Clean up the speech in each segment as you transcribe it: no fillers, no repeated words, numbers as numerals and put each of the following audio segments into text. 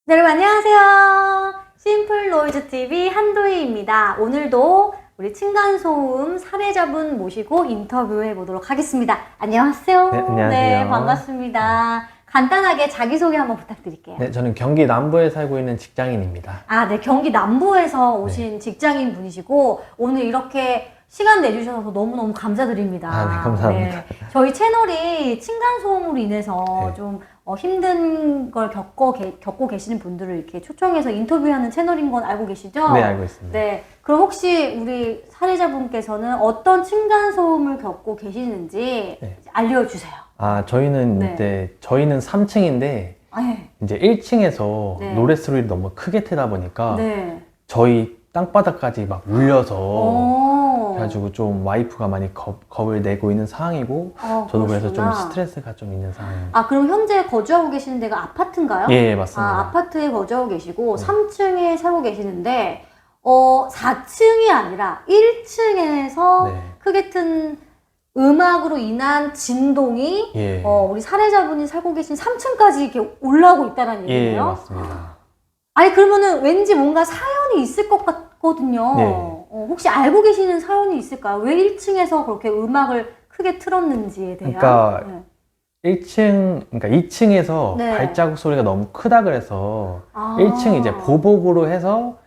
네, 여러분 안녕하세요. 심플노이즈TV 한도희입니다. 오늘도 우리 층간소음 사례자분 모시고 인터뷰해 보도록 하겠습니다. 안녕하세요. 네, 안녕하세요. 네, 반갑습니다. 간단하게 자기소개 한번 부탁드릴게요. 네, 저는 경기 남부에 살고 있는 직장인입니다. 아, 네, 경기 남부에서 오신 직장인 분이시고 오늘 이렇게 시간 내주셔서 너무너무 감사드립니다. 아, 네, 감사합니다. 네, 저희 채널이 층간소음으로 인해서 네. 좀 힘든 걸 겪고 계시는 분들을 이렇게 초청해서 인터뷰하는 채널인 건 알고 계시죠? 네, 알고 있습니다. 네. 그럼 혹시 우리 사례자분께서는 어떤 층간소음을 겪고 계시는지 네. 알려주세요. 아, 저희는 네. 이제 저희는 3층인데 아, 네. 이제 1층에서 네. 노래 소리를 너무 크게 트다 보니까 네. 저희 땅바닥까지 막 울려서 오. 그래가지고 좀 와이프가 많이 겁을 내고 있는 상황이고 저도 그래서 좀 그러시구나. 스트레스가 좀 있는 상황입니다. 아, 그럼 현재 거주하고 계시는 데가 아파트인가요? 예, 맞습니다. 아, 아파트에 거주하고 계시고 네. 3층에 살고 계시는데 4층이 아니라 1층에서 네. 크게 튼 음악으로 인한 진동이 예. 우리 사례자분이 살고 계신 3층까지 이렇게 올라오고 있다는 예, 얘기예요? 맞습니다. 아니, 그러면은 왠지 뭔가 사연이 있을 것 같거든요. 네. 혹시 알고 계시는 사연이 있을까요? 왜 1층에서 그렇게 음악을 크게 틀었는지에 대한. 그러니까 네. 그러니까 2층에서 네. 발자국 소리가 너무 크다 그래서 아. 1층 이제 보복으로 해서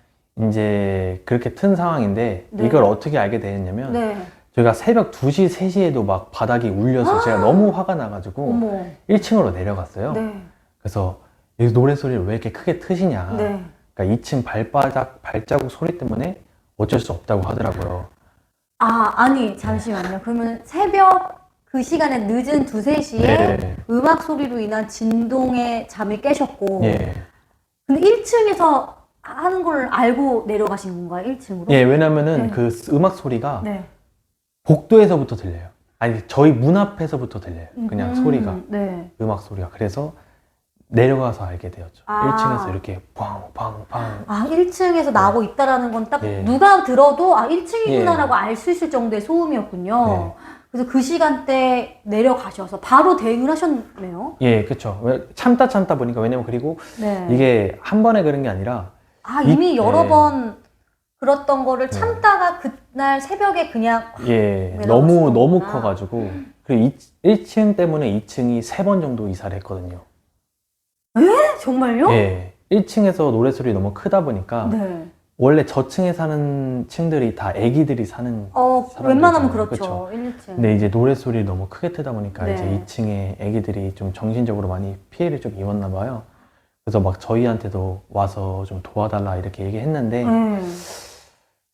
이제 그렇게 튼 상황인데 네. 이걸 어떻게 알게 되었냐면 네. 저희가 새벽 2시, 3시에도 막 바닥이 울려서 제가 너무 화가 나가지고 어머. 1층으로 내려갔어요. 네. 그래서 이 노래 소리를 왜 이렇게 크게 트시냐. 네. 그러니까 2층 발자국 소리 때문에 어쩔 수 없다고 하더라고요. 아, 아니, 잠시만요. 그러면 새벽 그 시간에 늦은 2, 3시에 네. 음악 소리로 인한 진동에 잠이 깨셨고. 예. 근데 1층에서 하는 걸 알고 내려가신 건가요? 1층으로? 예, 왜냐면은 네. 그 음악 소리가 네. 복도에서부터 들려요. 아니, 저희 문 앞에서부터 들려요. 그냥 소리가. 네. 음악 소리가. 그래서 내려가서 알게 되었죠. 아. 1층에서 이렇게 팡팡팡. 아, 1층에서 나고 있다라는 건 딱 예. 누가 들어도 1층이구나라고 예. 알 수 있을 정도의 소음이었군요. 네. 그래서 그 시간대에 내려가셔서 바로 대응을 하셨네요. 예, 그쵸. 참다 보니까, 왜냐면 그리고 네. 이게 한 번에 그런 게 아니라, 이미 여러 예. 번 그랬던 거를 네. 참다가 그날 새벽에 그냥 예, 내려가시는구나. 너무 커가지고, 그리고 1층 때문에 2층이 3번 정도 이사를 했거든요. 정말요? 예. 1층에서 노래 소리 너무 크다 보니까, 네. 원래 저층에 사는 층들이 다 애기들이 사는 웬만하면 사람들이잖아요. 그렇죠. 1층. 근데 이제 노래 소리를 너무 크게 트다 보니까 네. 이제 2층에 애기들이 좀 정신적으로 많이 피해를 좀 입었나 봐요. 그래서 막 저희한테도 와서 좀 도와달라 이렇게 얘기했는데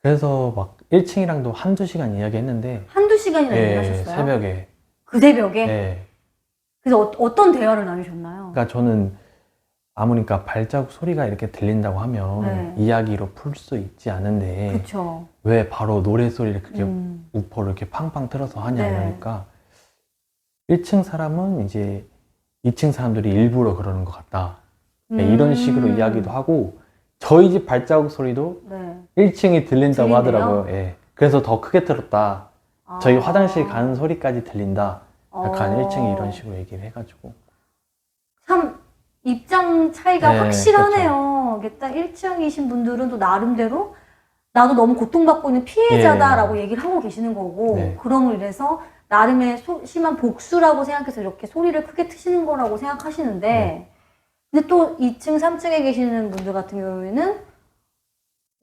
그래서 막 1층이랑도 한두 시간 이야기했는데 한두 시간이나 예, 얘기하셨어요? 새벽에 그 새벽에? 예. 그래서 어떤 대화를 나누셨나요? 그러니까 저는 아무니까 발자국 소리가 이렇게 들린다고 하면 네. 이야기로 풀 수 있지 않은데 그렇죠. 왜 바로 노래 소리를 그렇게 음. 우퍼를 이렇게 팡팡 틀어서 하냐 네. 이러니까 1층 사람은 이제 2층 사람들이 일부러 그러는 것 같다. 이런 식으로 이야기도 하고 저희 집 발자국 소리도 네. 1층이 들린다고 들리네요? 하더라고요. 예. 그래서 더 크게 들었다. 저희 아. 화장실 가는 소리까지 들린다. 약간 어. 1층이 이런 식으로 얘기를 해가지고. 참 입장 차이가 네, 확실하네요. 이게 딱 1층이신 분들은 또 나름대로 나도 너무 고통받고 있는 피해자다라고 얘기를 하고 계시는 거고 네. 그럼으로 인해서 나름의 심한 복수라고 생각해서 이렇게 소리를 크게 트시는 거라고 생각하시는데 네. 근데 또 2층, 3층에 계시는 분들 같은 경우에는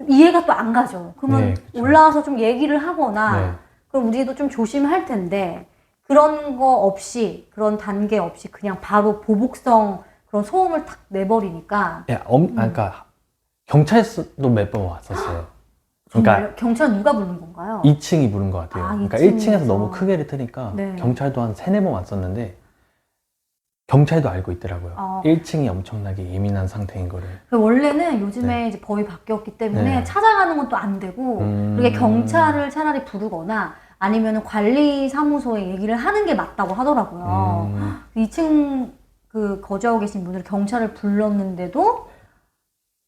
이해가 또 안 가죠. 그러면 네, 그쵸. 올라와서 좀 얘기를 하거나 네. 그럼 우리도 좀 조심할 텐데 그런 거 없이 그런 단계 없이 그냥 바로 보복성 그런 소음을 탁 내버리니까 예, 그러니까 경찰서도 몇 번 왔었어요. 정말요? 그러니까 경찰 누가 부른 건가요? 2층이 부른 것 같아요. 아, 그러니까 2층에서. 1층에서 너무 크게를 트니까 네. 경찰도 한 3, 4번 왔었는데 경찰도 알고 있더라고요. 아. 1층이 엄청나게 예민한 상태인 거를. 원래는 요즘에 이제 법이 바뀌었기 때문에 네. 찾아가는 건 또 안 되고 그게 경찰을 차라리 부르거나 아니면 관리사무소에 얘기를 하는 게 맞다고 하더라고요. 2층 그 거주하고 계신 분들 경찰을 불렀는데도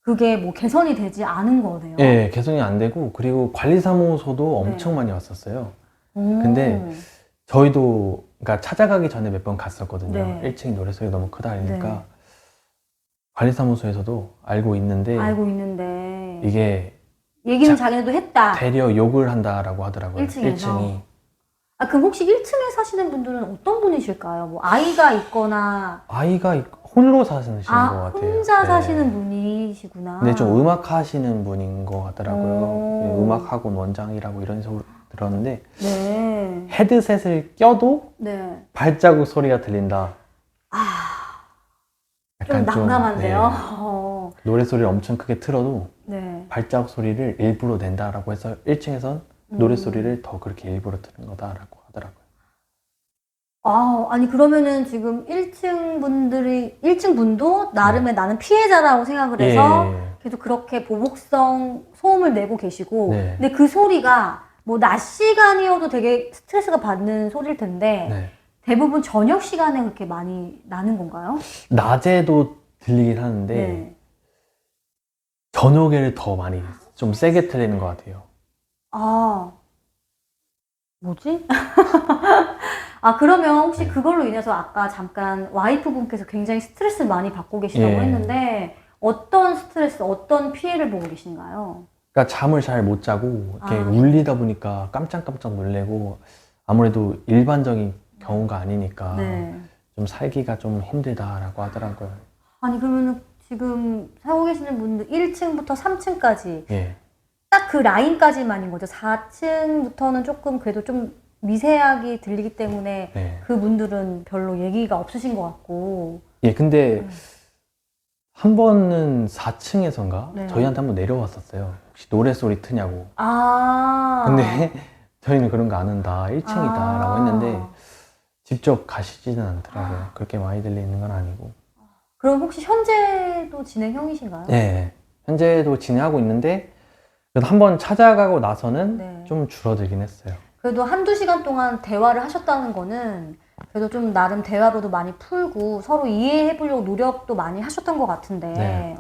그게 뭐 개선이 되지 않은 거네요. 예, 개선이 안 되고 그리고 관리사무소도 엄청 네. 많이 왔었어요. 오. 근데 저희도 그러니까 찾아가기 전에 몇 번 갔었거든요. 네. 1층 노래소리 너무 크다 그러니까 네. 관리사무소에서도 알고 있는데 알고 있는데 이게 얘기는 자- 자기네도 했다. 되려 욕을 한다라고 하더라고요. 1층에서. 1층이. 아, 그럼 혹시 1층에 사시는 분들은 어떤 분이실까요? 뭐 아이가 있거나 홀로 사시는 것 아, 같아요. 혼자 네. 사시는 분이시구나. 근데 좀 음악 하시는 분인 것 같더라고요. 오. 음악학원 원장이라고 이런 소리 들었는데 네. 헤드셋을 껴도 네. 발자국 소리가 들린다. 좀 약간 난감한데요? 네, 노래 소리를 엄청 크게 틀어도 네. 발자국 소리를 일부러 낸다라고 해서 1층에선 노래 소리를 더 그렇게 일부러 트는 거다라고 하더라고요. 아, 아니, 그러면은 지금 1층 분도 나름의 나는 피해자라고 생각을 해서 예. 계속 그렇게 보복성 소음을 내고 계시고, 네. 근데 그 소리가 뭐 낮 시간이어도 되게 스트레스가 받는 소리일 텐데, 네. 대부분 저녁 시간에 그렇게 많이 나는 건가요? 낮에도 들리긴 하는데 네. 저녁에는 더 많이 좀 세게 들리는 것 같아요. 아, 뭐지? 아, 그러면 혹시 네. 그걸로 인해서 아까 잠깐 와이프분께서 굉장히 스트레스를 많이 받고 계시다고 예. 했는데, 어떤 스트레스, 어떤 피해를 보고 계신가요? 그러니까 잠을 잘 못 자고 이렇게 아. 울리다 보니까 깜짝깜짝 놀래고 아무래도 일반적인 경우가 아니니까 네. 좀 살기가 좀 힘들다라고 하더라고요. 아니, 그러면은 지금 살고 계시는 분들 1층부터 3층까지 예. 딱 그 라인까지만인 거죠. 4층부터는 조금 그래도 좀 미세하게 들리기 때문에 네. 그분들은 별로 얘기가 없으신 것 같고. 예, 근데 한 번은 4층에선가 네. 저희한테 한번 내려왔었어요. 혹시 노래소리 트냐고. 아. 근데 저희는 그런 거 안 한다. 1층이다. 라고 아. 했는데 직접 가시지는 않더라고요. 그렇게 많이 들리는 건 아니고. 그럼 혹시 현재도 진행형이신가요? 예. 현재도 진행하고 있는데 그래도 한 번 찾아가고 나서는 네. 좀 줄어들긴 했어요. 그래도 한두 시간 동안 대화를 하셨다는 거는 그래도 좀 나름 대화로도 많이 풀고 서로 이해해 보려고 노력도 많이 하셨던 것 같은데, 네.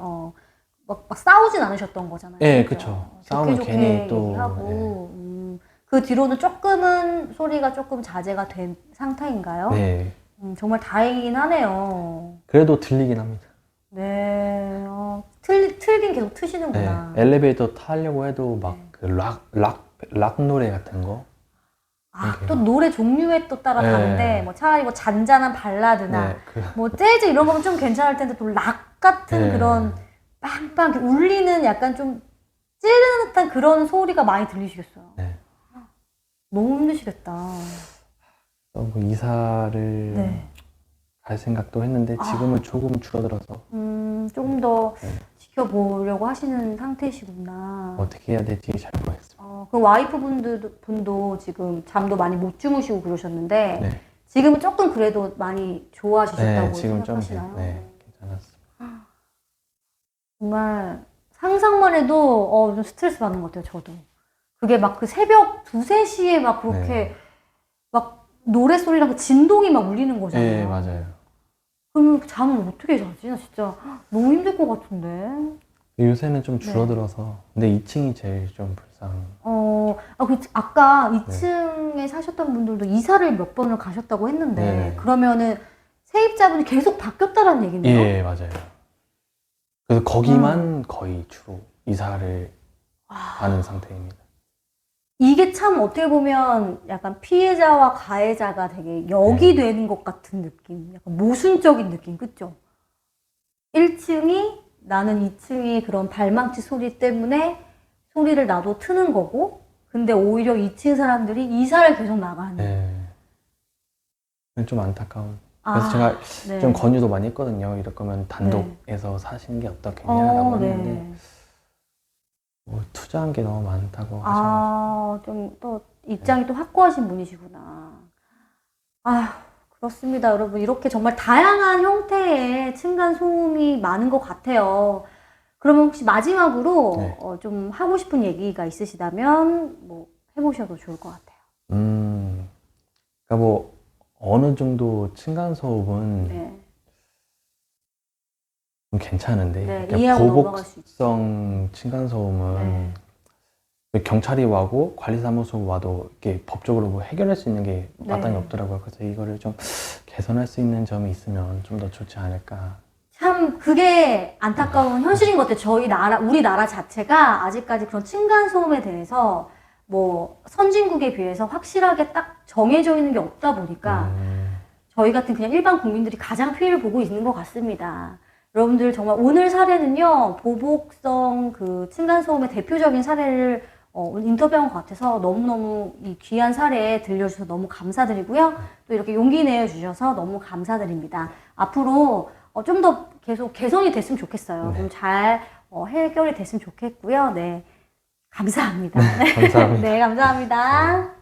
막 싸우진 않으셨던 거잖아요. 예, 그죠? 그쵸. 좋게 싸우면 좋게 괜히 또, 얘기하고, 그 뒤로는 조금은 소리가 조금 자제가 된 상태인가요? 네. 정말 다행이긴 하네요. 그래도 들리긴 합니다. 네, 틀긴 계속 네. 트시는구나. 엘리베이터 타려고 해도 막 네. 그 락 노래 같은 거. 아, 이렇게 또 막- 노래 종류에 또 따라 네. 다른데, 뭐 차라리 뭐 잔잔한 발라드나, 네. 뭐 재즈 이런 거면 좀 괜찮을 텐데 또 락 같은 네. 그런 빵빵 이렇게 울리는 약간 좀 찌르는 듯한 그런 소리가 많이 들리시겠어요. 네. 너무 힘드시겠다. 뭐 이사를 네. 갈 생각도 했는데 지금은 조금 줄어들어서 조금 더 네. 지켜보려고 하시는 상태시구나. 어떻게 해야 될지 잘 모르겠습니다. 그 와이프 분도 지금 잠도 많이 못 주무시고 그러셨는데 네. 지금은 조금 그래도 많이 좋아지셨다고 네, 지금 좀 생각하시나요? 괜찮았습니다. 정말 상상만 해도 좀 스트레스 받는 것 같아요, 저도. 그게 막 그 새벽 2, 3시에 막 그렇게 네. 막 노래소리랑 그 진동이 막 울리는 거잖아요. 네, 맞아요. 그러면 잠을 어떻게 자지? 나 진짜 너무 힘들 것 같은데. 요새는 좀 줄어들어서 근데 2층이 제일 좀 아까 2층에 사셨던 분들도 이사를 몇 번을 가셨다고 했는데 네. 그러면은 세입자분이 계속 바뀌었다라는 얘기네요. 예, 맞아요. 그래서 거기만 거의 주로 이사를 가는 상태입니다. 이게 참 어떻게 보면 약간 피해자와 가해자가 되게 역이 되는 것 같은 느낌. 약간 모순적인 느낌, 그쵸? 1층이 나는 2층의 그런 발망치 소리 때문에 소리를 나도 트는 거고, 근데 오히려 2층 사람들이 이사를 계속 나가는. 좀 안타까운. 그래서 제가 네. 좀 권유도 많이 했거든요. 이럴 거면 단독에서 사시는 게 어떻겠냐라고 했는데 뭐 투자한 게 너무 많다고 하셔가지고. 좀 또 입장이 또 확고하신 분이시구나. 그렇습니다, 여러분. 이렇게 정말 다양한 형태의 층간 소음이 많은 것 같아요. 그러면 혹시 마지막으로 네. 좀 하고 싶은 얘기가 있으시다면 뭐 해보셔도 좋을 것 같아요. 그러니까 뭐 어느 정도 층간 소음은 네. 좀 괜찮은데 네, 그러니까 이해하고 넘어갈 수 있죠. 보복성 층간 소음은 네. 경찰이 와고 관리사무소 와도 이렇게 법적으로 뭐 해결할 수 있는 게 마땅히 네. 없더라고요. 그래서 이거를 좀 개선할 수 있는 점이 있으면 좀 더 좋지 않을까. 참 참 그게 안타까운 현실인 것 같아요. 우리나라 자체가 아직까지 그런 층간소음에 대해서 뭐 선진국에 비해서 확실하게 딱 정해져 있는 게 없다 보니까 저희 같은 그냥 일반 국민들이 가장 피해를 보고 있는 것 같습니다. 여러분들 정말 오늘 사례는요, 보복성 그 층간소음의 대표적인 사례를 인터뷰한 것 같아서 너무너무 이 귀한 사례 들려주셔서 너무 감사드리고요. 또 이렇게 용기 내주셔서 너무 감사드립니다. 앞으로 좀 더 계속 개선이 됐으면 좋겠어요. 네. 좀 잘 해결이 됐으면 좋겠고요. 네. 감사합니다. 감사합니다. 네, 감사합니다.